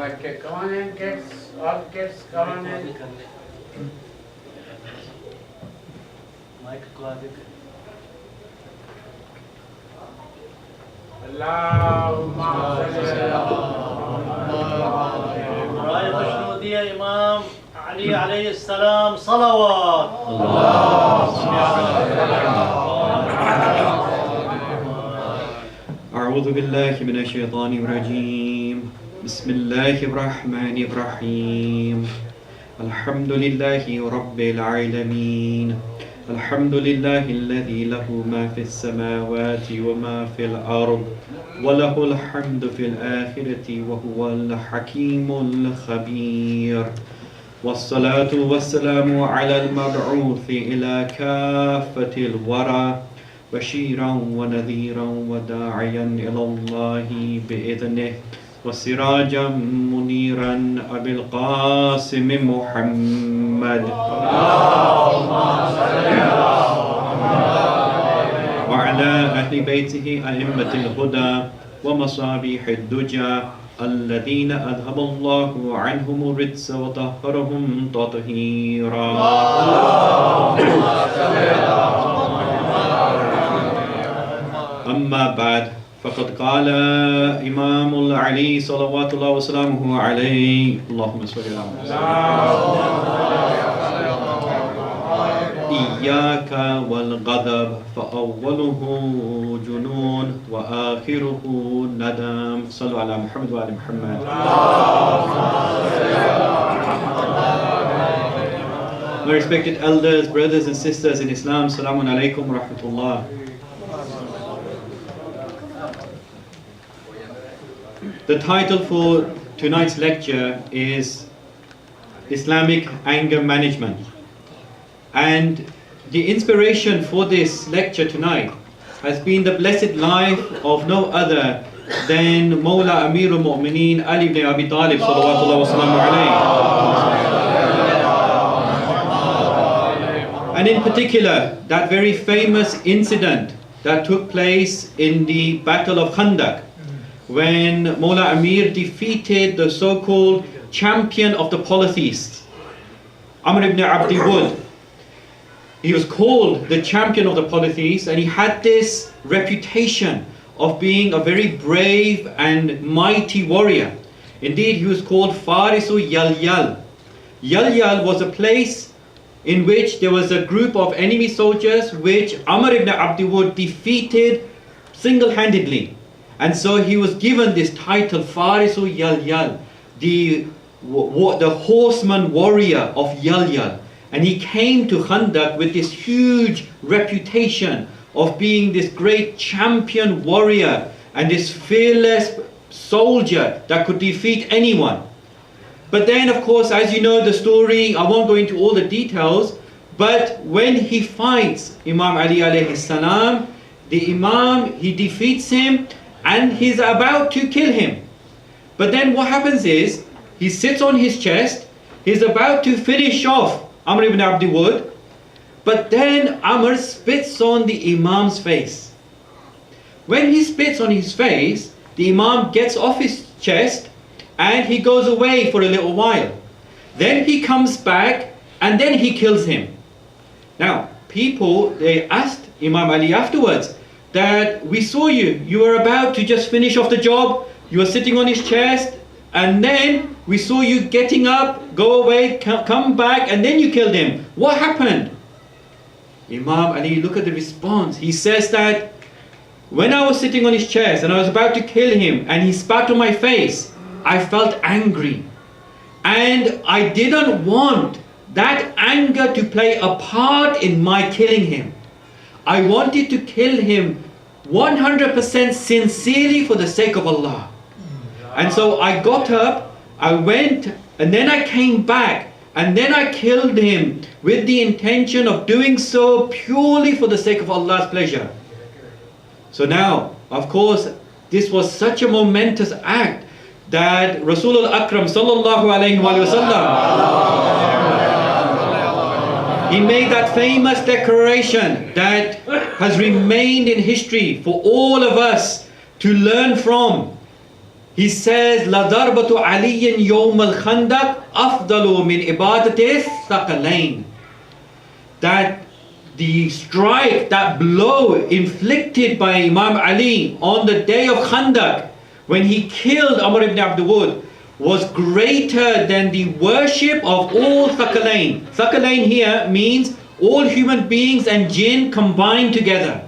Okay, come on in, kids. All kids, come on in. Allahumma salli راية مشهودية إمام علي عليه السلام صلوات أعوذ بالله من الشيطان الرجيم بسم الله الرحمن الرحيم الحمد لله رب العالمين الحمد لله الذي له ما في السماوات وما في الأرض وله الحمد في الآخرة وهو الحكيم الخبير والصلاة والسلام على المبعوث إلى كافة الورى بشيرا ونذيرا وداعيا إلى الله بإذنه وسراجا منيرا أبي القاسم محمد وعلى أهل بيته أئمة الهدى ومصابيح الدجى الذين أذهب الله عنهم الرجس وطهرهم تطهيرا أما بعد فقد قال إمام العلي صلوات الله وسلامه عليه اللهم صل على محمد إياك والغضب فأوله جنون وآخره ندم صلوا على محمد وآل محمد My respected elders, brothers and sisters in Islam, Assalamu alaikum wa rahmatullah. The title for tonight's lecture is Islamic Anger Management. And the inspiration for this lecture tonight has been the blessed life of no other than Mawla Amirul Mu'mineen Ali ibn Abi Talib salawatullah wa salamu alayhi. And in particular, that very famous incident that took place in the Battle of Khandaq, when Mawla Amir defeated the so-called champion of the polytheists, Amr ibn Abdi Wud. He was called the champion of the polytheists, and he had this reputation of being a very brave and mighty warrior. Indeed, he was called Farisu Yalyal. Yalyal was a place in which there was a group of enemy soldiers which Amr ibn Abdi Wud defeated single-handedly. And so he was given this title, Farisu Yalyal, the horseman warrior of Yalyal. And he came to Khandaq with this huge reputation of being this great champion warrior and this fearless soldier that could defeat anyone. But then, of course, as you know the story, I won't go into all the details, but when he fights Imam Ali alayhi salam, the Imam, he defeats him and he's about to kill him. But then what happens is, he sits on his chest, he's about to finish off Amr ibn Abdi Wud, but then Amr spits on the Imam's face. When he spits on his face, the Imam gets off his chest and he goes away for a little while. Then he comes back and then he kills him. Now, people, they asked Imam Ali afterwards that we saw you were about to just finish off the job, you were sitting on his chest, and then we saw you getting up, go away, come back, and then you killed him. What happened? Imam Ali, look at the response. He says that when I was sitting on his chest and I was about to kill him and he spat on my face, I felt angry. And I didn't want that anger to play a part in my killing him. I wanted to kill him 100% sincerely for the sake of Allah. And so I got up, I went, and then I came back, and then I killed him with the intention of doing so purely for the sake of Allah's pleasure. So now, of course, this was such a momentous act that Rasul al-Akram sallallahu alayhi wa sallam, he made that famous declaration that has remained in history for all of us to learn from. He says, لَضَرْبَةُ عَلِيٍّ يَوْمَ الْخَنْدَقِ أَفْضَلُ مِنْ إِبَادَةِ الثَّقَلَيْنِ. That the strike, that blow inflicted by Imam Ali on the day of Khandaq, when he killed Amr ibn Abd Wud, was greater than the worship of all Thaqalain. Thaqalain here means all human beings and jinn combined together.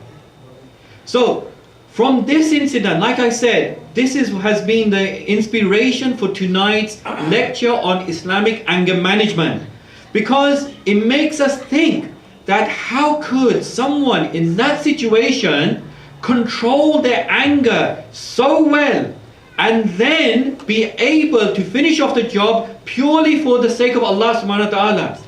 So, from this incident, like I said, has been the inspiration for tonight's lecture on Islamic anger management. Because it makes us think that how could someone in that situation control their anger so well and then be able to finish off the job purely for the sake of Allah subhanahu wa ta'ala.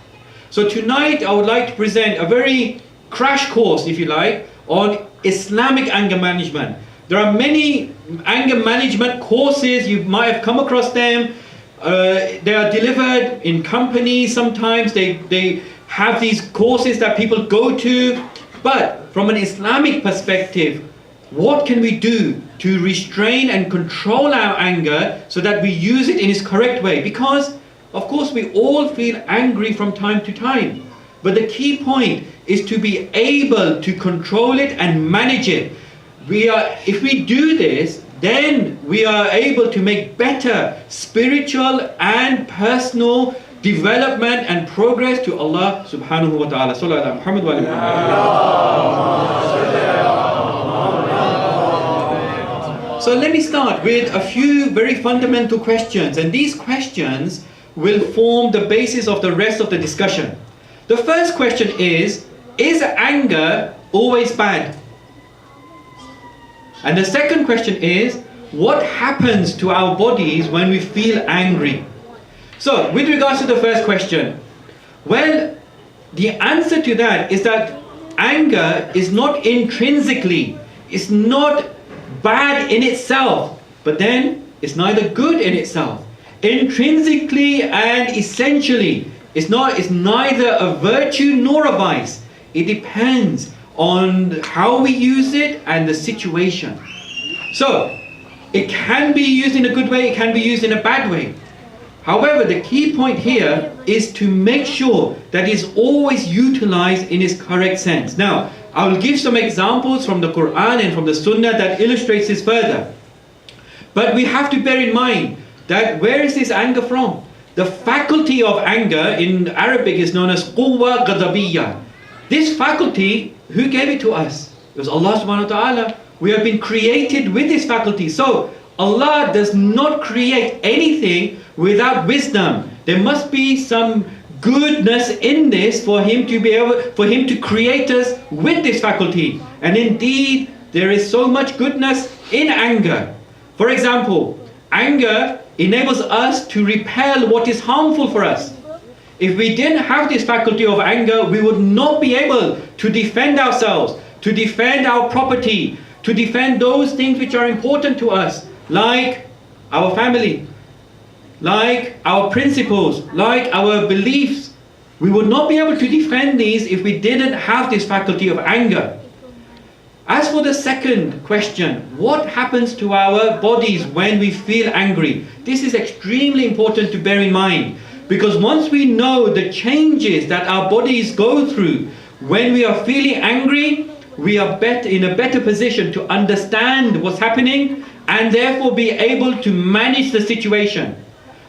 So tonight I would like to present a very crash course, if you like, on Islamic anger management. There are many anger management courses, you might have come across them. They are delivered in companies sometimes, they have these courses that people go to. But from an Islamic perspective, what can we do to restrain and control our anger so that we use it in its correct way? Because of course we all feel angry from time to time. But the key point is to be able to control it and manage it. If we do this, then we are able to make better spiritual and personal development and progress to Allah subhanahu wa ta'ala. Sallallahu ala Muhammad wa ala Muhammad. So let me start with a few very fundamental questions, and these questions will form the basis of the rest of the discussion. The first question is anger always bad? And the second question is, what happens to our bodies when we feel angry? So, with regards to the first question, well, the answer to that is that anger is not intrinsically, it's not bad in itself, but then it's neither good in itself. Intrinsically and essentially, it's neither a virtue nor a vice. It depends on how we use it and the situation. So, it can be used in a good way, it can be used in a bad way. However, the key point here is to make sure that it's always utilized in its correct sense. Now, I will give some examples from the Quran and from the Sunnah that illustrates this further. But we have to bear in mind that where is this anger from? The faculty of anger in Arabic is known as quwwa ghadabiyya. This faculty, who gave it to us? It was Allah subhanahu wa ta'ala. We have been created with this faculty. So Allah does not create anything without wisdom. There must be some goodness in this for him to create us with this faculty. And indeed, there is so much goodness in anger. For example, anger enables us to repel what is harmful for us. If we didn't have this faculty of anger, we would not be able to defend ourselves, to defend our property, to defend those things which are important to us, like our family, like our principles, like our beliefs. We would not be able to defend these if we didn't have this faculty of anger. As for the second question, what happens to our bodies when we feel angry? This is extremely important to bear in mind, because once we know the changes that our bodies go through when we are feeling angry, we are in a better position to understand what's happening and therefore be able to manage the situation.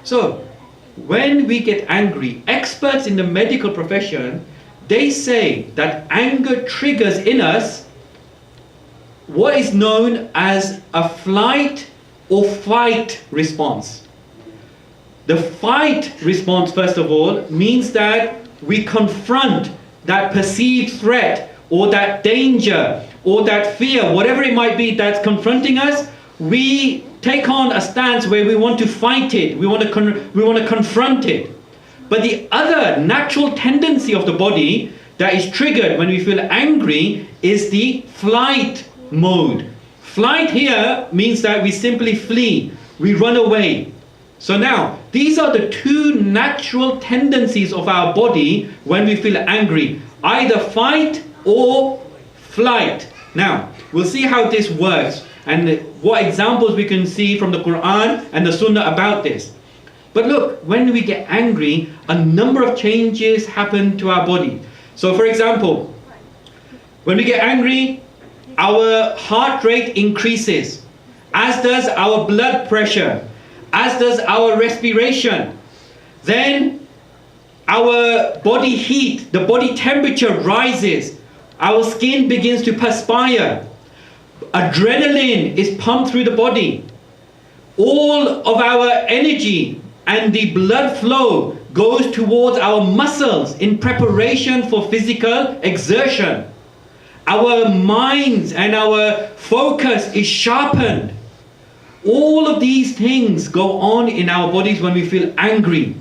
So, when we get angry, experts in the medical profession, they say that anger triggers in us what is known as a flight or fight response. The fight response, first of all, means that we confront that perceived threat or that danger or that fear, whatever it might be that's confronting us. We take on a stance where we want to fight it, we want to confront it. But the other natural tendency of the body that is triggered when we feel angry is the flight mode. Flight here means that we simply flee, we run away. So now, these are the two natural tendencies of our body when we feel angry, either fight or flight. Now, we'll see how this works. and what examples we can see from the Quran and the Sunnah about this. But look, when we get angry, a number of changes happen to our body. So for example, when we get angry, our heart rate increases, as does our blood pressure, as does our respiration. Then our body heat, the body temperature rises, our skin begins to perspire, adrenaline is pumped through the body, all of our energy and the blood flow goes towards our muscles in preparation for physical exertion. Our minds and our focus is sharpened. All of these things go on in our bodies when we feel angry.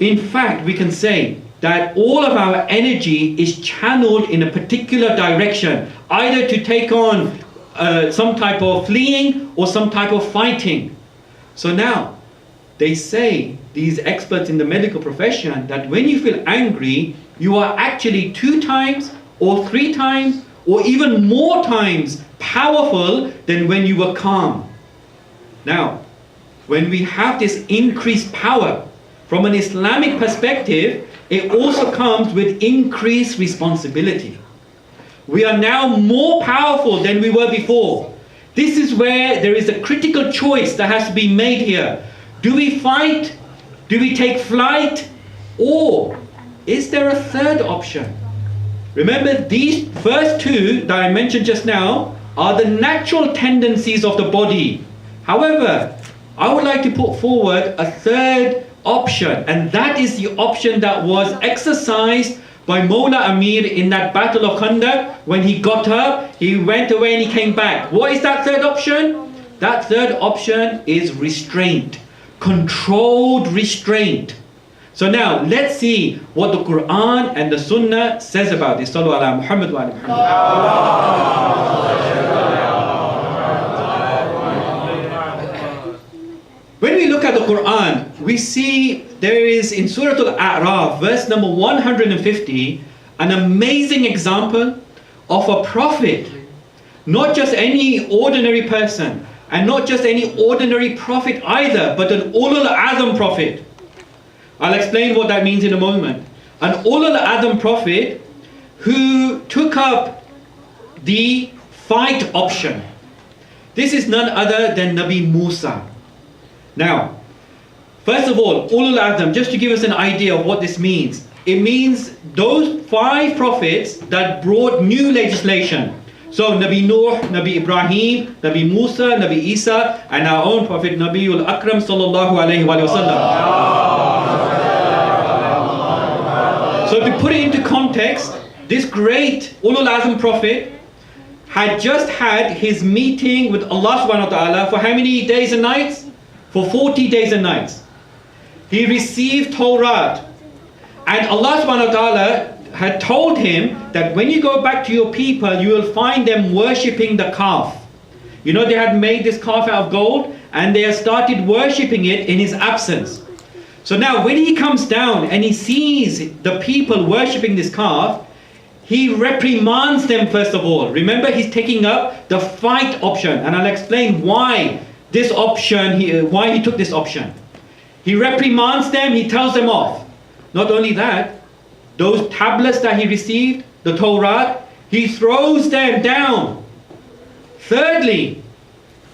In fact, we can say that all of our energy is channeled in a particular direction, either to take on some type of fleeing or some type of fighting. So now, they say, these experts in the medical profession, that when you feel angry, you are actually 2 times or 3 times or even more times powerful than when you were calm. Now, when we have this increased power, from an Islamic perspective, it also comes with increased responsibility. We are now more powerful than we were before. This is where there is a critical choice that has to be made here. Do we fight? Do we take flight? Or is there a third option? Remember, these first 2 that I mentioned just now are the natural tendencies of the body. However, I would like to put forward a third option, and that is the option that was exercised by Mawla Amir in that battle of Khandaq. When he got up, he went away and he came back. What is that third option? That third option is restraint, controlled restraint. So now let's see what the Quran and the Sunnah says about this. Sallu ala Muhammad wa ala Muhammad. When we look at the Quran, we see there is in Surah Al-A'raf, verse number 150, an amazing example of a prophet, not just any ordinary person, and not just any ordinary prophet either, but an Ulul Azam prophet. I'll explain what that means in a moment. An Ulul Azam prophet who took up the fight option. This is none other than Nabi Musa. Now, first of all, Ulul Azam, just to give us an idea of what this means. It means those 5 prophets that brought new legislation. So Nabi Nuh, Nabi Ibrahim, Nabi Musa, Nabi Isa, and our own Prophet Nabiul Akram sallallahu alayhi wa sallam. So to put it into context, this great Ulul Azam prophet had just had his meeting with Allah subhanahu wa ta'ala for how many days and nights? For 40 days and nights. He received Torah, and Allah subhanahu wa ta'ala had told him that when you go back to your people, you will find them worshipping the calf. You know, they had made this calf out of gold, and they had started worshipping it in his absence. So now when he comes down and he sees the people worshipping this calf, he reprimands them first of all. Remember, he's taking up the fight option, and I'll explain why this option, why he took this option. He reprimands them, he tells them off. Not only that, those tablets that he received, the Torah, he throws them down. Thirdly,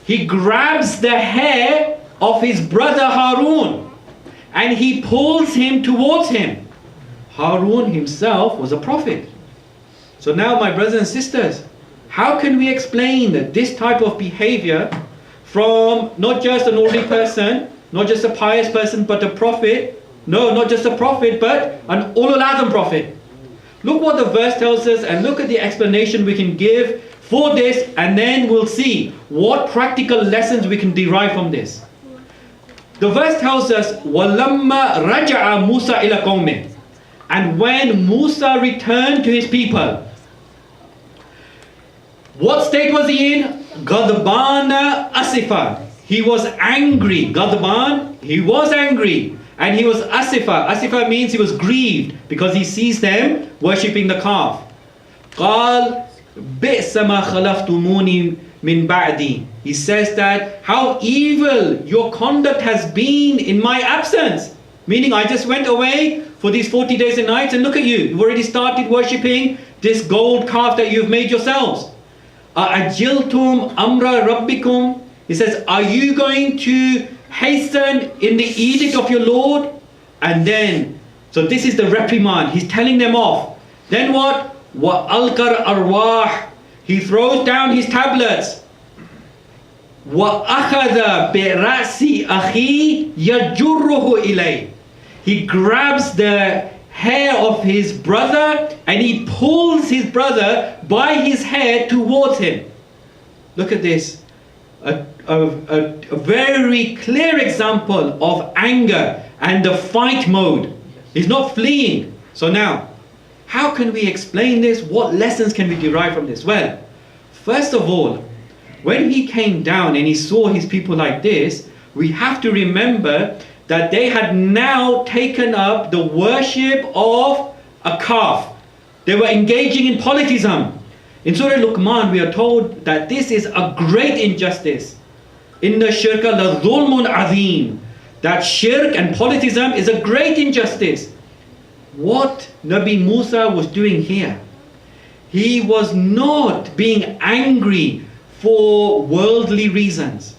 he grabs the hair of his brother Harun and he pulls him towards him. Harun himself was a prophet. So now, my brothers and sisters, how can we explain this type of behavior from not just an ordinary person, not just a pious person, but a prophet? No, not just a prophet, but an Ulul Azam prophet. Look what the verse tells us, and look at the explanation we can give for this, and then we'll see what practical lessons we can derive from this. The verse tells us, وَلَمَّا رَجَعَ مُوسَى إِلَى قَوْمِهِ. And when Musa returned to his people, what state was he in? Ghadbana asifa. He was angry. Ghadban, he was angry. And he was asifa. Asifa means he was grieved because he sees them worshipping the calf. قال بئس ما خلفتموني min ba'di. He says that how evil your conduct has been in my absence. Meaning I just went away for these 40 days and nights, and look at you. You've already started worshipping this gold calf that you've made yourselves. Ajiltum amra rabbikum. He says, are you going to hasten in the edict of your Lord? And then, so this is the reprimand. He's telling them off. Then what? Wa alqar arwah. He throws down his tablets. Wa akhadha bi ra'si akhi yajurruhu ilay. He grabs the hair of his brother and he pulls his brother by his hair towards him. Look at this. A very clear example of anger and the fight mode. He's not fleeing. So now, how can we explain this? What lessons can we derive from this? Well, first of all, when he came down and he saw his people like this, we have to remember that they had now taken up the worship of a calf. They were engaging in polytheism. In Surah Luqman, we are told that this is a great injustice. Inna shirka la dhulmun azim. That shirk and polytheism is a great injustice. What Nabi Musa was doing here, he was not being angry for worldly reasons.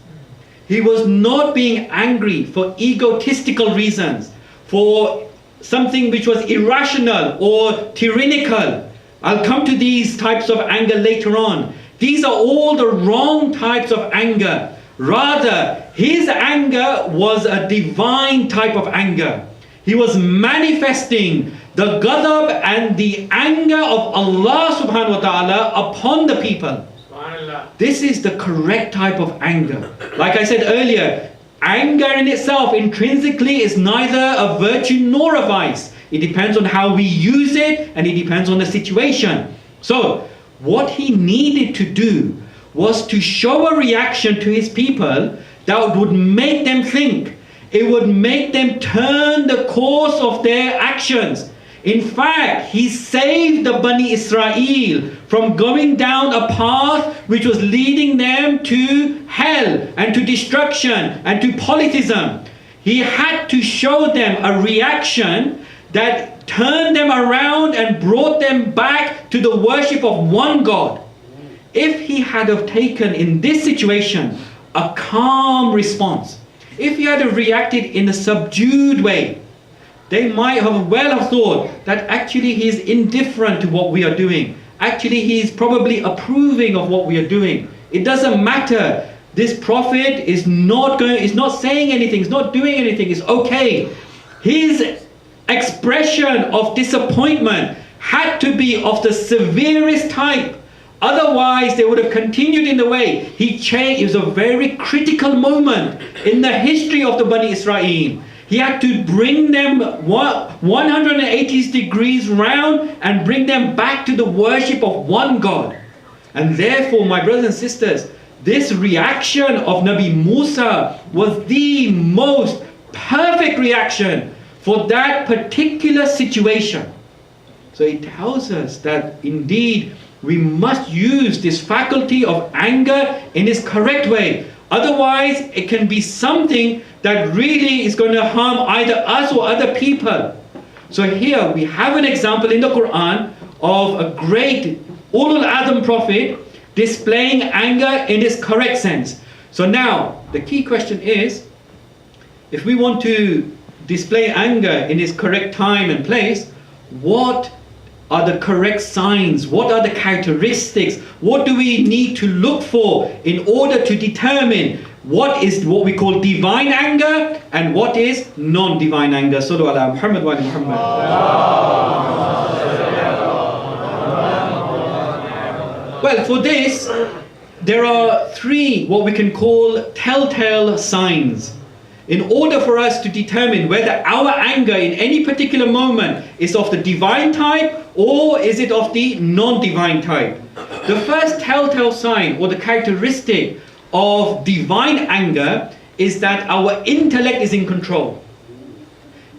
He was not being angry for egotistical reasons, for something which was irrational or tyrannical. I'll come to these types of anger later on. These are all the wrong types of anger. Rather, his anger was a divine type of anger. He was manifesting the ghadab and the anger of Allah subhanahu wa ta'ala upon the people. This is the correct type of anger. Like I said earlier, anger in itself intrinsically is neither a virtue nor a vice. It depends on how we use it and it depends on the situation. So, what he needed to do was to show a reaction to his people that would make them think. It would make them turn the course of their actions. In fact, he saved the Bani Israel from going down a path which was leading them to hell and to destruction and to polytheism. He had to show them a reaction that turned them around and brought them back to the worship of one God. If he had have taken in this situation a calm response, if he had have reacted in a subdued way, they might have well have thought that actually he is indifferent to what we are doing. Actually he is probably approving of what we are doing. It doesn't matter. This prophet is not saying anything, he's not doing anything, it's okay. His expression of disappointment had to be of the severest type. Otherwise they would have continued in the way. He changed. It was a very critical moment in the history of the Bani Israel. He had to bring them 180 degrees round and bring them back to the worship of one God. And therefore, my brothers and sisters, this reaction of Nabi Musa was the most perfect reaction for that particular situation. So it tells us that indeed we must use this faculty of anger in its correct way. Otherwise, it can be something that really is going to harm either us or other people. So here we have an example in the Quran of a great Ulul Azm prophet displaying anger in its correct sense. So now, the key question is, if we want to display anger in its correct time and place, what are the correct signs? What are the characteristics? What do we need to look for in order to determine what is what we call divine anger and what is non-divine anger? Sallu ala Muhammad wa ala Muhammad. Well, for this, there are three what we can call telltale signs. In order for us to determine whether our anger in any particular moment is of the divine type or is it of the non-divine type. The first telltale sign or the characteristic of divine anger is that our intellect is in control.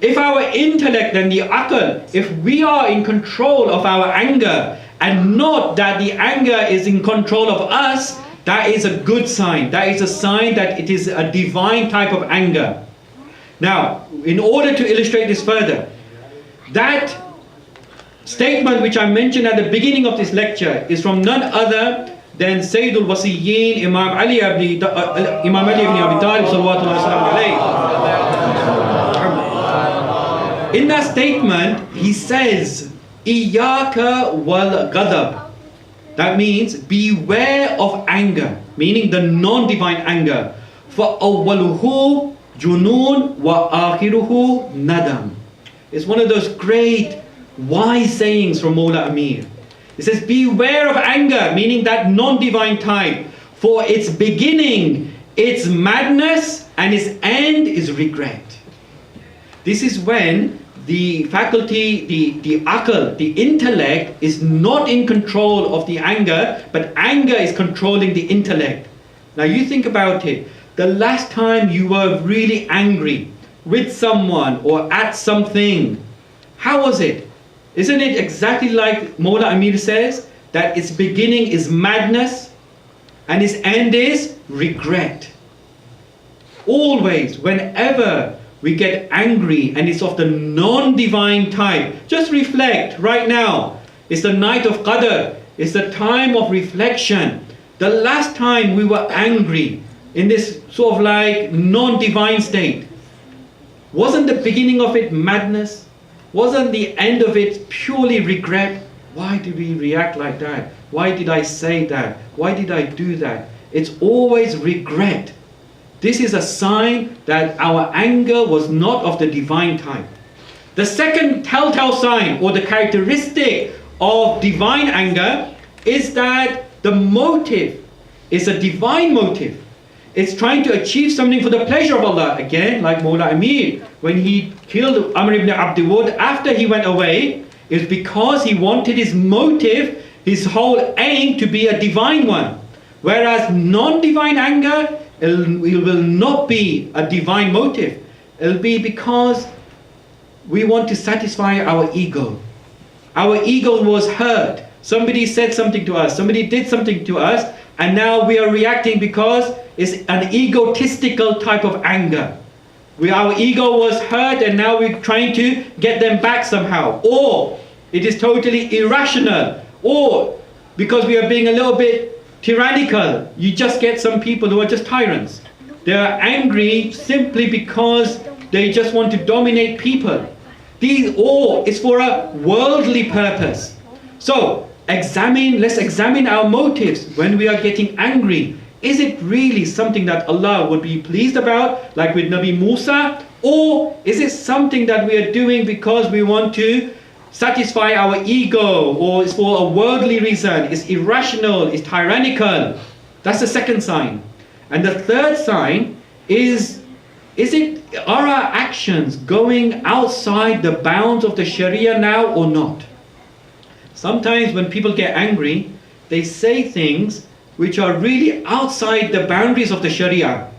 If our intellect and the aql, if we are in control of our anger and not that the anger is in control of us, that is a good sign. That is a sign that it is a divine type of anger. Now, in order to illustrate this further, that statement which I mentioned at the beginning of this lecture is from none other than Sayyidul Wasiyyin, Imam Ali ibn Abi Talib sallallahu alaihi wasallam. In that statement, he says, Iyaka wal ghadab. That means beware of anger, meaning the non-divine anger. For awwaluhu junoon wa akhiruhu nadam. It's one of those great wise sayings from Mawla Amir. It says, beware of anger, meaning that non-divine type. For its beginning, its madness, and its end is regret. This is when the faculty, the akal, the intellect is not in control of the anger, but anger is controlling the intellect. Now you think about it. The last time you were really angry with someone or at something, how was it? Isn't it exactly like Mawla Amir says, that its beginning is madness and its end is regret? Always, whenever we get angry and it's of the non-divine type, just reflect right now. It's the night of Qadr. It's the time of reflection. The last time we were angry in this sort of like non-divine state, wasn't the beginning of it madness? Wasn't the end of it purely regret? Why did we react like that? Why did I say that? Why did I do that? It's always regret. This is a sign that our anger was not of the divine type. The second telltale sign or the characteristic of divine anger is that the motive is a divine motive. It's trying to achieve something for the pleasure of Allah. Again, like Mawla Amir, when he killed Amr ibn Abdi Wud after he went away, it's because he wanted his motive, his whole aim to be a divine one. Whereas non-divine anger, it will not be a divine motive. It'll be because we want to satisfy our ego. Our ego was hurt. Somebody said something to us, somebody did something to us, and now we are reacting because it's an egotistical type of anger. Our ego was hurt and now we're trying to get them back somehow. Or it is totally irrational. Or because we are being a little bit tyrannical, you just get some people who are just tyrants. They are angry simply because they just want to dominate people. These all is for a worldly purpose. So let's examine our motives when we are getting angry. Is it really something that Allah would be pleased about, like with Nabi Musa? Or is it something that we are doing because we want to satisfy our ego, or it's for a worldly reason, it's irrational, it's tyrannical? That's the second sign. And the third sign are our actions going outside the bounds of the Sharia now or not? Sometimes when people get angry, they say things which are really outside the boundaries of the Sharia.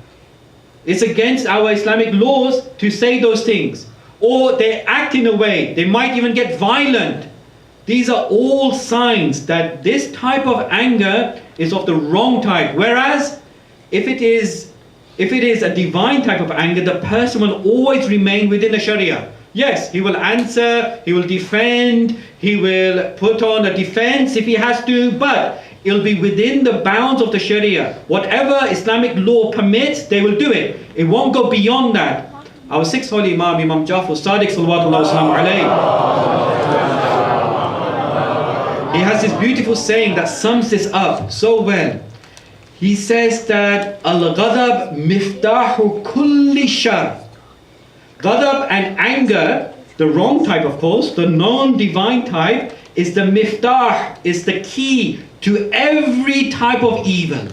It's against our Islamic laws to say those things. Or they act in a way, they might even get violent. These are all signs that this type of anger is of the wrong type. Whereas if it is a divine type of anger, the person will always remain within the Sharia. Yes, he will answer, he will defend, he will put on a defense if he has to, but it'll be within the bounds of the Sharia. Whatever Islamic law permits, they will do it. It won't go beyond that. Our sixth holy Imam, Imam Jafar Sadiq sallallahu alaihi wasallam, he has this beautiful saying that sums this up so well. He says that al-ghadab miftahu kulli shar. Ghadab and anger, the wrong type of course, the non-divine type, is the miftah, is the key to every type of evil.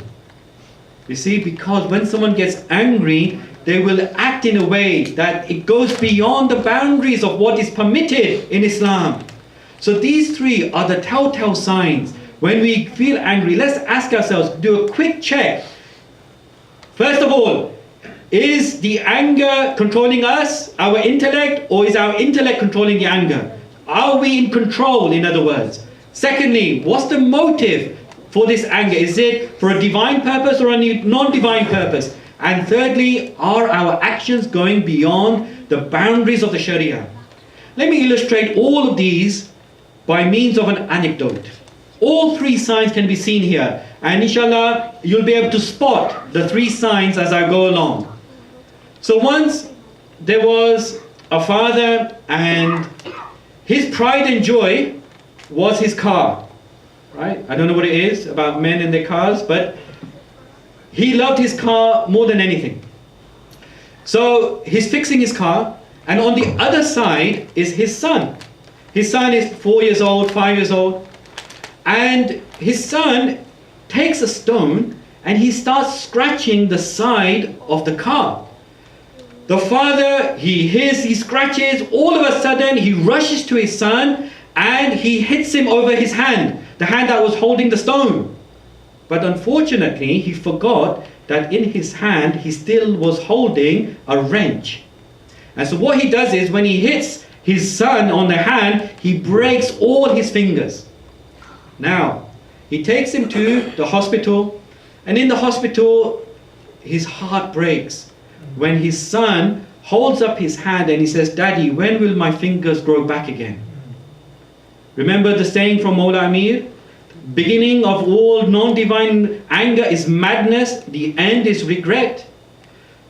You see, because when someone gets angry, they will act in a way that it goes beyond the boundaries of what is permitted in Islam. So these three are the telltale signs. When we feel angry, let's ask ourselves, do a quick check. First of all, is the anger controlling us, our intellect, or is our intellect controlling the anger? Are we in control, in other words? Secondly, what's the motive? for this anger? Is it for a divine purpose or a non-divine purpose? And thirdly, are our actions going beyond the boundaries of the Sharia? Let me illustrate all of these by means of an anecdote. All three signs can be seen here, and inshallah you'll be able to spot the three signs as I go along. So once there was a father, and his pride and joy was his car, right? I don't know what it is about men and their cars, but he loved his car more than anything. So he's fixing his car, and on the other side is his son. His son is 4 years old, 5 years old, and his son takes a stone and he starts scratching the side of the car. The father, he hears, he scratches, all of a sudden he rushes to his son and he hits him over his hand, the hand that was holding the stone. But unfortunately, he forgot that in his hand he still was holding a wrench. And so what he does is, when he hits his son on the hand, he breaks all his fingers. Now, he takes him to the hospital, and in the hospital, his heart breaks when his son holds up his hand and he says, "Daddy, when will my fingers grow back again?" Remember the saying from Moulana Amir? Beginning of all non-divine anger is madness, the end is regret.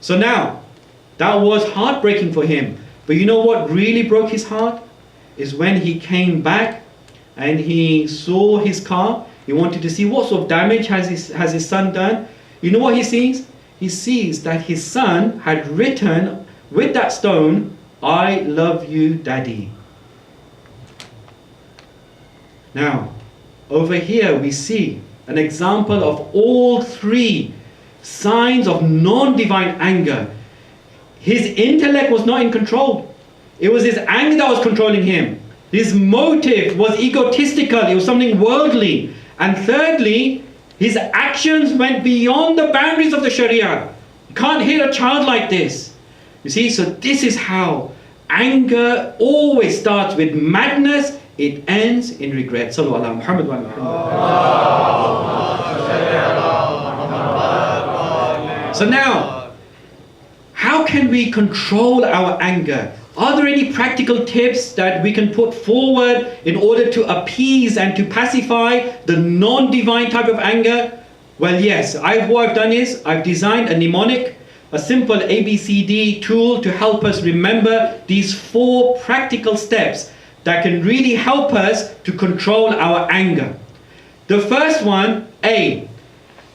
So now, that was heartbreaking for him. But you know what really broke his heart? Is when he came back and he saw his car. He wanted to see what sort of damage has his son done. You know what he sees? He sees that his son had written with that stone, "I love you, Daddy." Now, over here we see an example of all three signs of non-divine anger. His intellect was not in control. It was his anger that was controlling him. His motive was egotistical. It was something worldly. And thirdly, his actions went beyond the boundaries of the Sharia. You can't hit a child like this. You see, so this is how anger always starts with madness. It ends in regret. Sallu ala Muhammad wa ala Muhammad. So now, how can we control our anger? Are there any practical tips that we can put forward in order to appease and to pacify the non-divine type of anger? Well, yes. What I've done is I've designed a mnemonic, a simple ABCD tool to help us remember these 4 practical steps that can really help us to control our anger. The first one, A.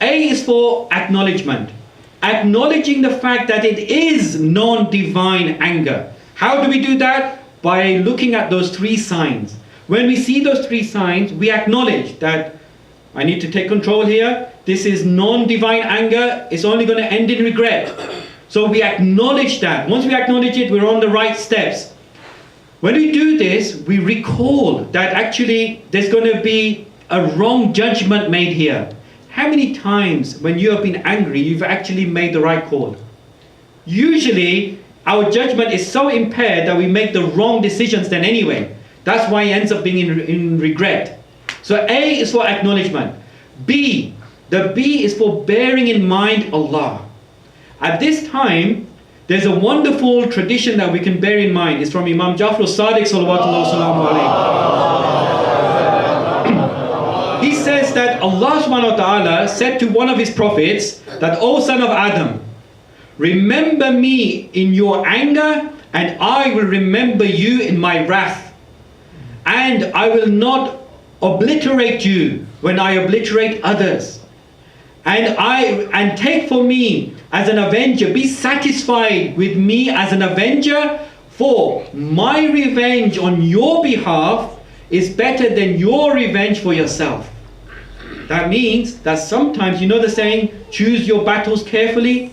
A is for acknowledgement. Acknowledging the fact that it is non-divine anger. How do we do that? By looking at those 3 signs. When we see those 3 signs, we acknowledge that I need to take control here. This is non-divine anger. It's only going to end in regret. So we acknowledge that. Once we acknowledge it, we're on the right steps. When we do this, we recall that actually there's going to be a wrong judgment made here. How many times when you have been angry, you've actually made the right call? Usually, our judgment is so impaired that we make the wrong decisions then anyway. That's why it ends up being in regret. So A is for acknowledgement. B, the B is for bearing in mind Allah. At this time, there's a wonderful tradition that we can bear in mind. It's from Imam Jafar al-Sadiq sallallahu alayhi. He says that Allah subhanahu wa ta'ala said to one of his prophets that, "O son of Adam, remember me in your anger, and I will remember you in my wrath. And I will not obliterate you when I obliterate others. And take for me as an avenger, be satisfied with me as an avenger, for my revenge on your behalf is better than your revenge for yourself." That means that sometimes, you know the saying, choose your battles carefully?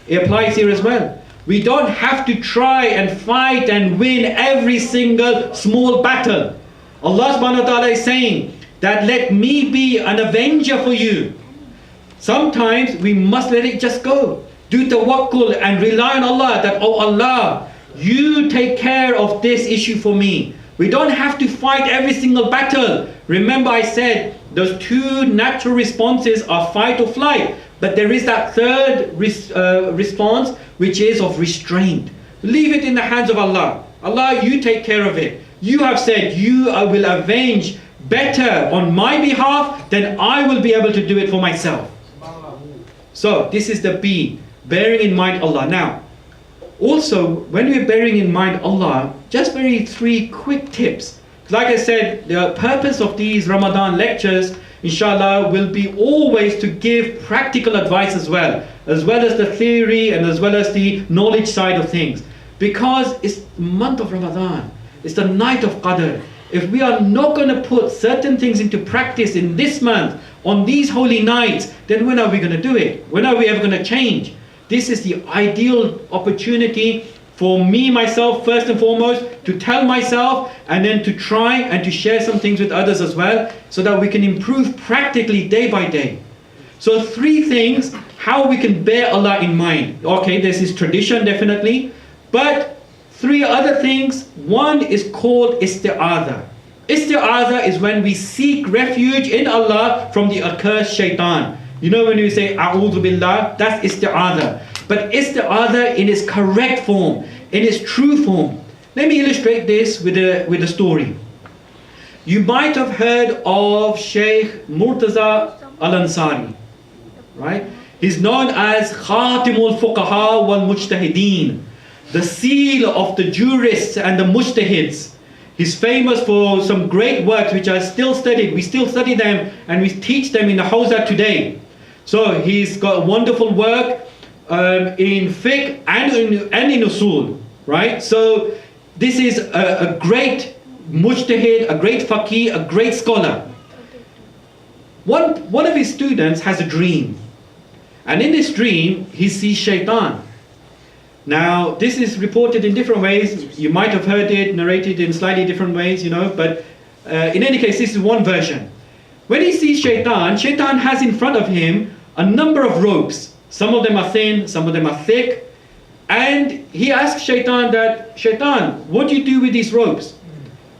It applies here as well. We don't have to try and fight and win every single small battle. Allah subhanahu wa ta'ala is saying that let me be an avenger for you. Sometimes we must let it just go. Do tawakkul and rely on Allah that, "Oh Allah, you take care of this issue for me." We don't have to fight every single battle. Remember I said Those two natural responses are fight or flight. But there is that third response, which is of restraint. Leave it in the hands of Allah. Allah, you take care of it. You have said you will avenge better on my behalf than I will be able to do it for myself. So this is the B, bearing in mind Allah. Now, also when we're bearing in mind Allah, just three quick tips. Like I said, the purpose of these Ramadan lectures, inshallah, will be always to give practical advice as well as the theory and as well as the knowledge side of things. Because it's the month of Ramadan, it's the night of Qadr. If we are not going to put certain things into practice in this month, on these holy nights, then when are we going to do it? When are we ever going to change? This is the ideal opportunity for me, myself, first and foremost, to tell myself and then to try and to share some things with others as well, so that we can improve practically day by day. So 3 things, how we can bear Allah in mind. Okay, this is tradition definitely, but 3 other things. One is called isti'adha. Isti'adha is when we seek refuge in Allah from the accursed shaitan. You know when we say a'udhu billah, that's isti'adha. But isti'adha in its correct form, in its true form. Let me illustrate this with a story. You might have heard of Sheikh Murtaza Al-Ansari, right? He's known as Khatimul Fuqaha wal Mujtahideen, the seal of the jurists and the mujtahids. He's famous for some great works which are still studied. We still study them and we teach them in the Hawza today. So he's got a wonderful work in fiqh and in usul, right? So this is a great mujtahid, a great faqih, a great scholar. One of his students has a dream, and in this dream he sees shaitan. Now this is reported in different ways. You might have heard it narrated in slightly different ways, you know, but in any case this is one version. When he sees shaitan, shaitan has in front of him a number of ropes. Some of them are thin, some of them are thick. And he asks shaitan that, Shaitan, what do you do with these ropes?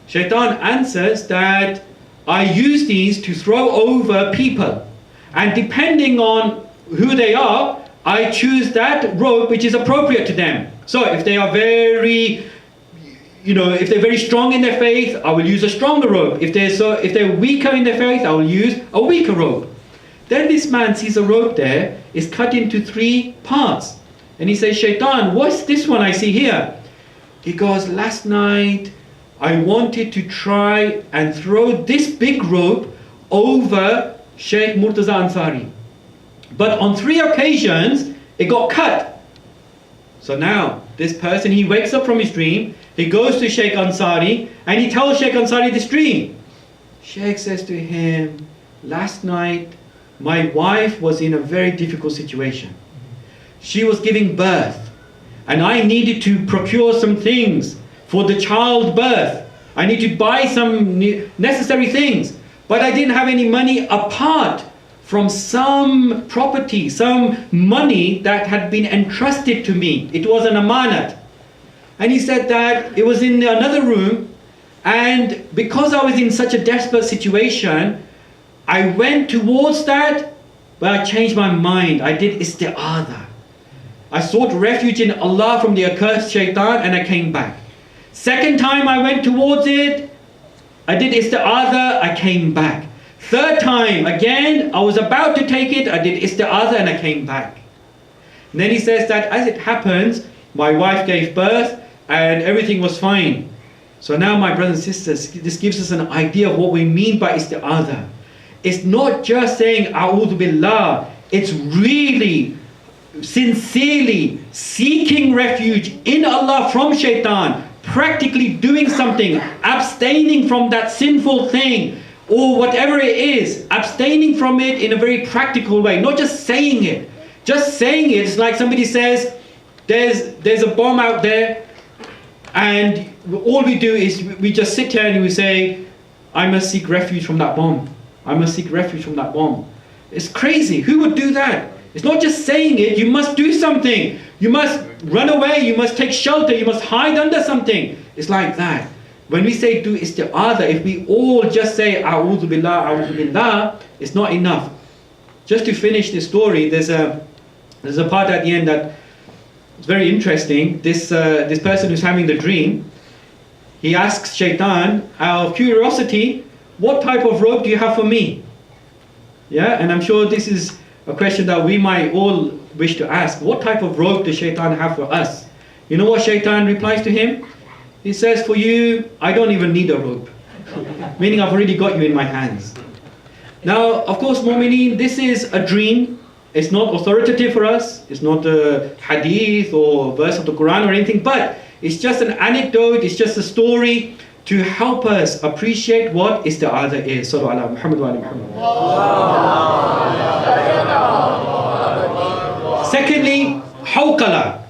Shaitan answers that I use these to throw over people. And depending on who they are, I choose that rope which is appropriate to them. So if they are if they're very strong in their faith, I will use a stronger rope. If they're weaker in their faith, I will use a weaker rope. Then this man sees a rope there, is cut into 3 parts. And he says, Shaitan, what's this one I see here? He goes, last night I wanted to try and throw this big rope over Sheikh Murtaza Ansari. But on 3 occasions, it got cut. So now, this person, he wakes up from his dream, he goes to Sheikh Ansari, and he tells Sheikh Ansari this dream. Sheikh says to him, last night, my wife was in a very difficult situation. She was giving birth, and I needed to procure some things for the childbirth. I need to buy some necessary things, but I didn't have any money apart from some property, some money that had been entrusted to me. It was an amanat. And he said that it was in another room, and because I was in such a desperate situation, I went towards that, but I changed my mind. I did isti'adha. I sought refuge in Allah from the accursed shaitan, and I came back. Second time I went towards it, I did isti'adha, I came back. Third time, again, I was about to take it, I did isti'adha and I came back. And then he says that as it happens, my wife gave birth and everything was fine. So now my brothers and sisters, this gives us an idea of what we mean by isti'adha. It's not just saying a'udhu billah, it's really sincerely seeking refuge in Allah from shaitan, practically doing something, abstaining from that sinful thing or whatever it is, abstaining from it in a very practical way, not just saying it. Just saying it is like somebody says, there's a bomb out there, and all we do is we just sit here and we say, I must seek refuge from that bomb. I must seek refuge from that bomb. It's crazy. Who would do that? It's not just saying it, you must do something. You must run away, you must take shelter, you must hide under something. It's like that. when we say do isti'adha, if we all just say a'udhu billah, it's not enough. Just to finish this story, there's a part at the end that is very interesting. This person who's having the dream, he asks Shaitan, out of curiosity, what type of robe do you have for me? Yeah, and I'm sure this is a question that we might all wish to ask. What type of robe does Shaitan have for us? You know what Shaitan replies to him? He says, for you, I don't even need a robe. Meaning I've already got you in my hands. Now, of course, Mu'mineen, this is a dream. It's not authoritative for us. It's not a hadith or verse of the Quran or anything. But it's just an anecdote. It's just a story to help us appreciate what isti'adha is. Sallu ala Muhammad wa ala Muhammad. Secondly, hawqala.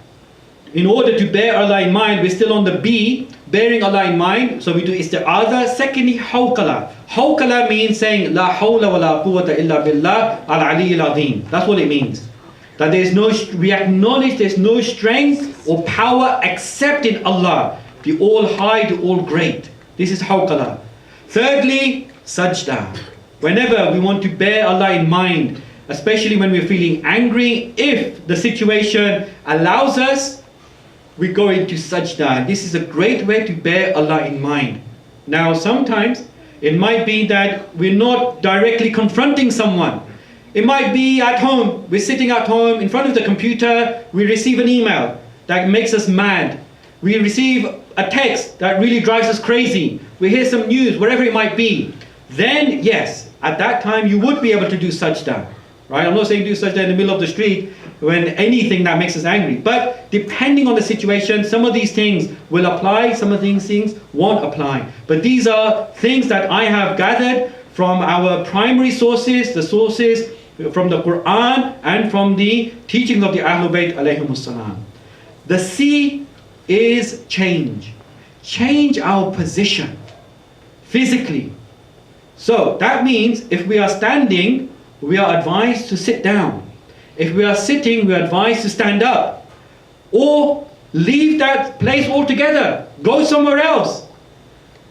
In order to bear Allah in mind, we're still on the B, bearing Allah in mind. So we do isti'adha. Secondly, hawqala. Hawqala means saying La hawla wa la quwwata illa billah al-aliyyil azim. That's what it means. That we acknowledge there's no strength or power except in Allah, the all high, the all great. This is hawqala. Thirdly, sajda. Whenever we want to bear Allah in mind, especially when we're feeling angry, if the situation allows us, we go into sajda. This is a great way to bear Allah in mind. Now, sometimes it might be that we're not directly confronting someone. It might be at home. We're sitting at home in front of the computer. We receive an email that makes us mad. We receive a text that really drives us crazy. We hear some news, whatever it might be. Then, yes, at that time you would be able to do sajda. Right? I'm not saying do sajda in the middle of the street when anything that makes us angry. But depending on the situation, some of these things will apply, some of these things won't apply. But these are things that I have gathered from our primary sources, the sources from the Quran and from the teachings of the Ahlul Bayt alayhimus salam. The C is change. Change our position physically. So that means if we are standing, we are advised to sit down. If we are sitting, we are advised to stand up. Or leave that place altogether. Go somewhere else.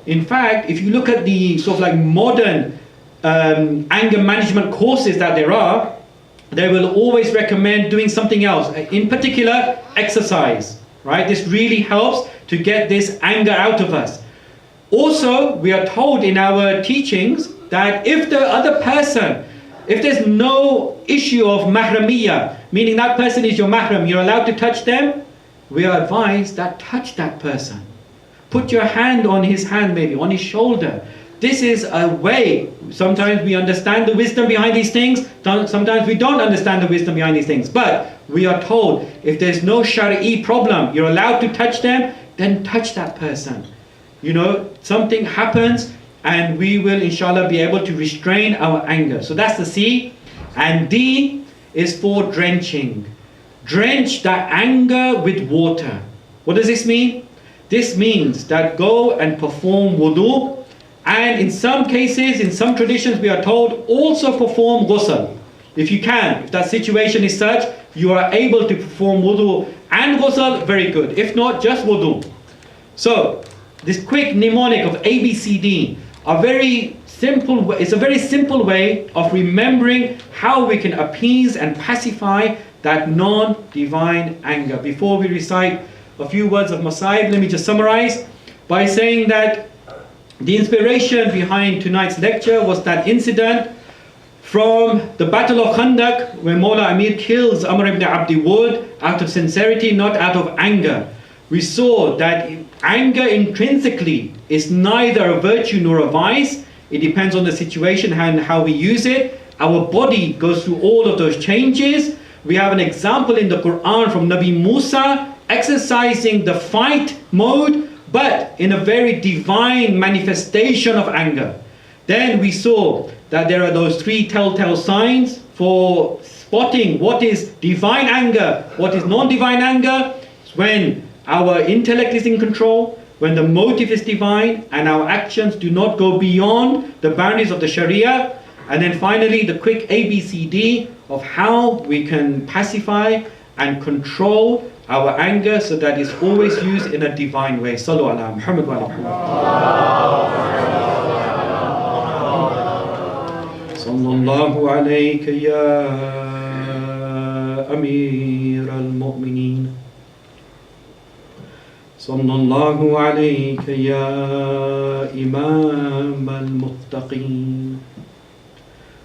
In fact, if you look at the sort of like modern anger management courses that there are, they will always recommend doing something else. In particular, exercise. Right? This really helps to get this anger out of us. Also, we are told in our teachings that if the other person, if there's no issue of mahramiyya, meaning that person is your mahram, you're allowed to touch them, we are advised that touch that person. Put your hand on his hand, maybe on his shoulder. This is a way. Sometimes we understand the wisdom behind these things, sometimes we don't understand the wisdom behind these things. But we are told if there's no shari'i problem, you're allowed to touch them, then touch that person. You know, something happens and we will inshallah be able to restrain our anger. So that's the C. And D is for drenching. Drench that anger with water. What does this mean? This means that go and perform wudu, and in some cases, in some traditions, we are told also perform ghusl. If you can, if that situation is such, you are able to perform wudu and ghusl, very good. If not, just wudu. So, this quick mnemonic of ABCD are very simple. It's a very simple way of remembering how we can appease and pacify that non-divine anger. Before we recite a few words of Masaib, let me just summarize by saying that the inspiration behind tonight's lecture was that incident from the Battle of Khandaq, where Mawla Amir kills Amr ibn Abdi Wud out of sincerity, not out of anger. We saw that anger intrinsically is neither a virtue nor a vice. It depends on the situation and how we use it. Our body goes through all of those changes. We have an example in the Quran from Nabi Musa exercising the fight mode, but in a very divine manifestation of anger. Then we saw that there are those three telltale signs for spotting what is divine anger, what is non-divine anger. It's when our intellect is in control, when the motive is divine, and our actions do not go beyond the boundaries of the Sharia. And then finally, the quick ABCD of how we can pacify and control our anger so that it's always used in a divine way. Sallu ala Muhammad wa ala Muhammad. Sallallahu alayka ya Amir al-Mu'mineen. Sallallahu alayka ya Imam al-Muttaqeen.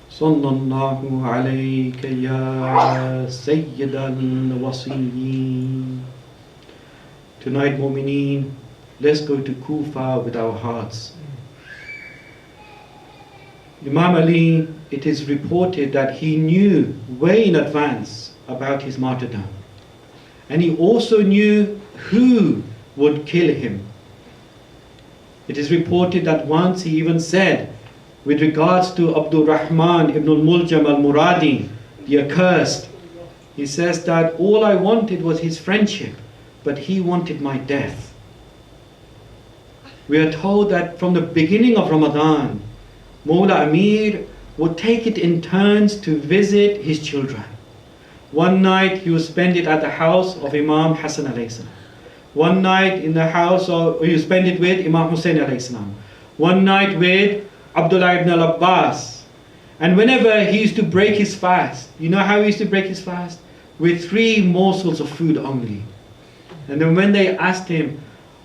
Sallallahu alayka ya Sayyid al-Wasiyyin. Tonight, Mu'mineen, let's go to Kufa with our hearts. Imam Ali, it is reported that he knew way in advance about his martyrdom. And he also knew who would kill him. It is reported that once he even said, with regards to Abdul Rahman ibn al-Muljam al-Muradi, the accursed, he says that all I wanted was his friendship, but he wanted my death. We are told that from the beginning of Ramadan, Mawla Amir would take it in turns to visit his children. One night he would spend it at the house of Imam Hassan alayhi salam. One night in the house of, he would spend it with Imam Hussein alayhi salam. One night with Abdullah ibn al-Abbas. And whenever he used to break his fast, you know how he used to break his fast? With 3 morsels of food only. And then when they asked him,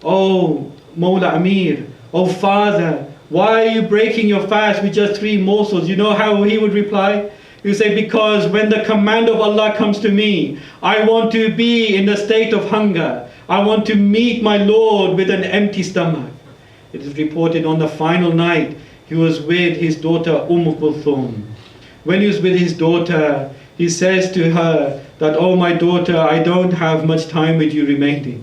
"Oh Mawla Amir, oh father, why are you breaking your fast with just 3 morsels?" You know how he would reply? He would say, "Because when the command of Allah comes to me, I want to be in the state of hunger. I want to meet my Lord with an empty stomach." It is reported on the final night, he was with his daughter Kulthum. When he was with his daughter, he says to her that, "Oh my daughter, I don't have much time with you remaining.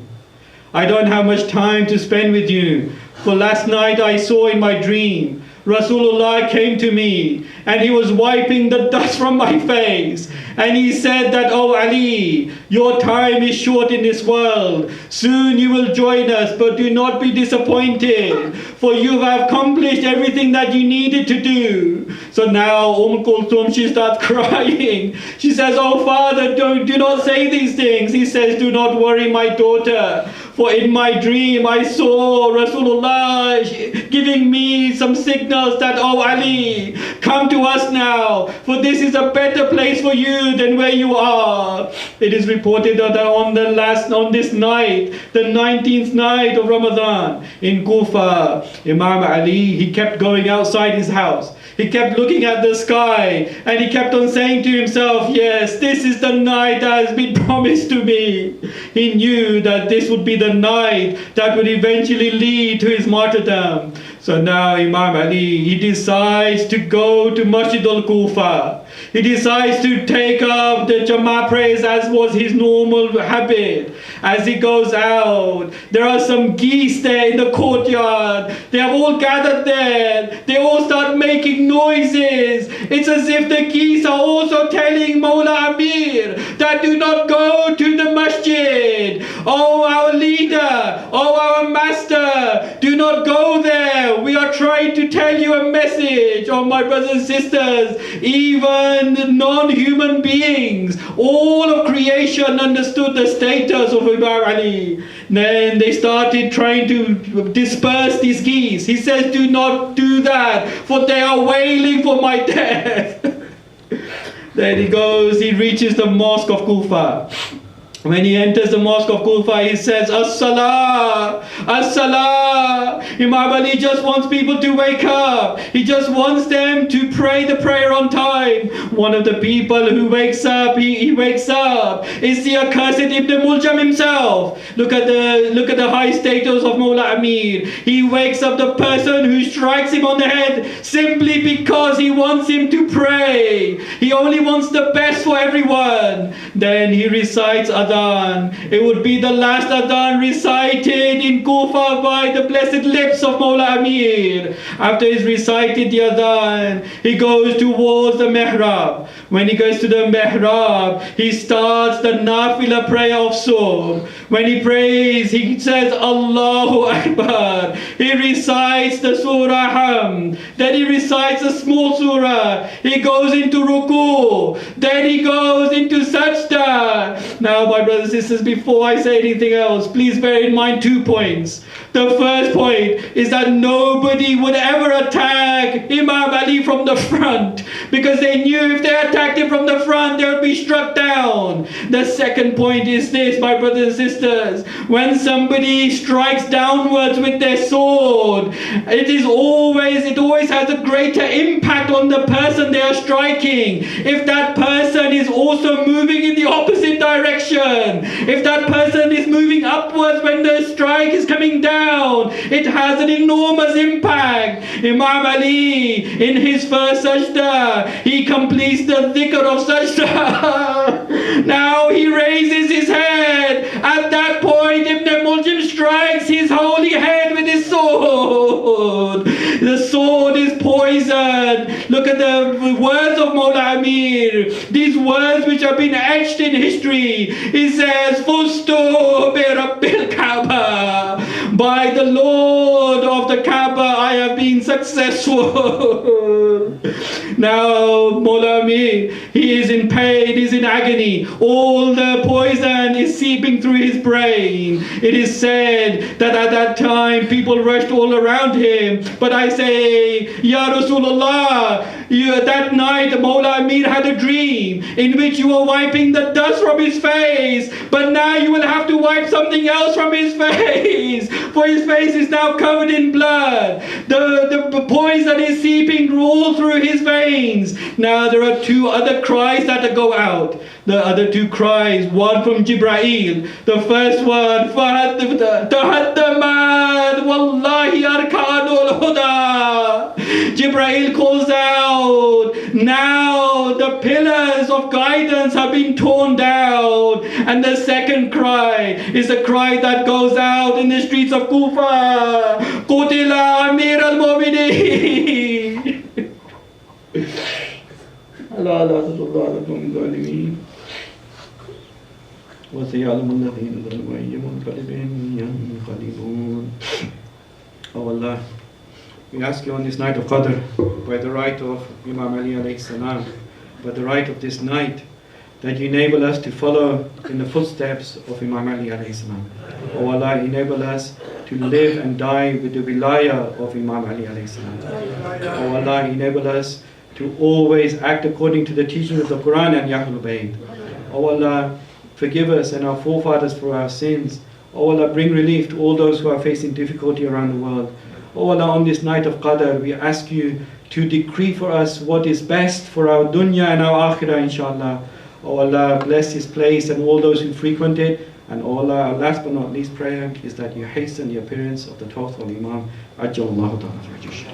I don't have much time to spend with you. For last night I saw in my dream, Rasulullah came to me and he was wiping the dust from my face. And he said that, 'Oh Ali, your time is short in this world. Soon you will join us, but do not be disappointed, for you have accomplished everything that you needed to do.'" So now Kulthum, she starts crying. She says, "Oh father, do not say these things." He says, "Do not worry, my daughter, for in my dream I saw Rasulullah giving me some signals that, 'Oh Ali, come to us now, for this is a better place for you than where you are.'" It is reported that on this night, the 19th night of Ramadan in Kufa, Imam Ali, he kept going outside his house. He kept looking at the sky and he kept on saying to himself, "Yes, this is the night that has been promised to me." He knew that this would be the night that would eventually lead to his martyrdom. So now Imam Ali, he decides to go to Masjid al-Kufa. He decides to take up the Jama'ah prayers as was his normal habit. As he goes out, there are some geese there in the courtyard. They have all gathered there. They all start making noises. It's as if the geese are also telling Mawla Amir that, "Do not go to the masjid. Oh our leader, oh our master, do not go there. We are trying to tell you a message." Oh my brothers and sisters, even non-human beings, all of creation understood the status of Imam Ali. Then they started trying to disperse these geese. He says, "Do not do that, for they are wailing for my death." Then he goes, he reaches the mosque of Kufa. When he enters the mosque of Kufa, he says, "As-salah, as-salah." Imam Ali just wants people to wake up. He just wants them to pray the prayer on time. One of the people who wakes up, he wakes up, is the accursed Ibn Muljam himself. Look at the high status of Mawla Amir. He wakes up the person who strikes him on the head simply because he wants him to pray. He only wants the best for everyone. Then he recites other adhan. It would be the last adhan recited in Kufa by the blessed lips of Mawla Amir. After he's recited the adhan, he goes towards the mihrab. When he goes to the mihrab, he starts the nafila prayer of Subh. When he prays, he says Allahu Akbar. He recites the Surah Hamd. Then he recites a small surah. He goes into ruku. Then he goes into sajda. Now, my brothers and sisters, before I say anything else, please bear in mind 2 points. The first point is that nobody would ever attack Imam Ali from the front, because they knew if they attacked him from the front, they would be struck down. The second point is this, my brothers and sisters. When somebody strikes downwards with their sword, it always has a greater impact on the person they are striking. If that person is also moving in the opposite direction, if that person is moving upwards when the strike is coming down, it has an enormous impact. Imam Ali, in his first sajda, he completes the dhikr of sajda. Now he raises his head. At that point, Ibn Muljim strikes his holy head with his sword. The sword is poisoned. Look at the words of Mawla Amir. These words which have been etched in history. He says, Fustu bi Rabbil Kaaba. By the Lord of the Kaaba, I have been successful. Now, Mawla Amir, he is in pain, he is in agony. All the poison is seeping through his brain. It is said that at that time, people rushed all around him. But I say, Ya Rasulullah, that night, Mawla Amir had a dream in which you were wiping the dust from his face. But now you will have to wipe something else from his face. For his face is now covered in blood. The poison is seeping all through his veins. Now there are 2 other cries that go out. The other 2 cries, one from Jibreel. The first one, Tahaddaman Wallahi Arkanul Huda. Jibreel calls out, now the pillars of guidance have been torn down. And the second cry is a cry that goes out in the streets of Kufa. Qutila Amir al-Mu'mineen. Allah la tadullah lakum zalimin. Wa sayyalamu alladhina zalamu ayyuhum qalbin yanqalibun. Oh Allah, we ask you on this night of Qadr, by the right of Imam Ali alayhi salam, by the right of this night, that you enable us to follow in the footsteps of Imam Ali alayhi salam. Oh Allah, enable us to live and die with the wilayah of Imam Ali alayhi salam. Oh Allah, enable us to always act according to the teaching of the Quran and Ahlul Bayt. Oh Allah, forgive us and our forefathers for our sins. Oh Allah, bring relief to all those who are facing difficulty around the world. Oh Allah, on this night of Qadr, we ask you to decree for us what is best for our dunya and our akhirah, inshallah. Oh Allah, bless this place and all those who frequent it. And oh Allah, our last but not least prayer is that you hasten the appearance of the 12th of Imam. Ajjallahu ta'ala farajah.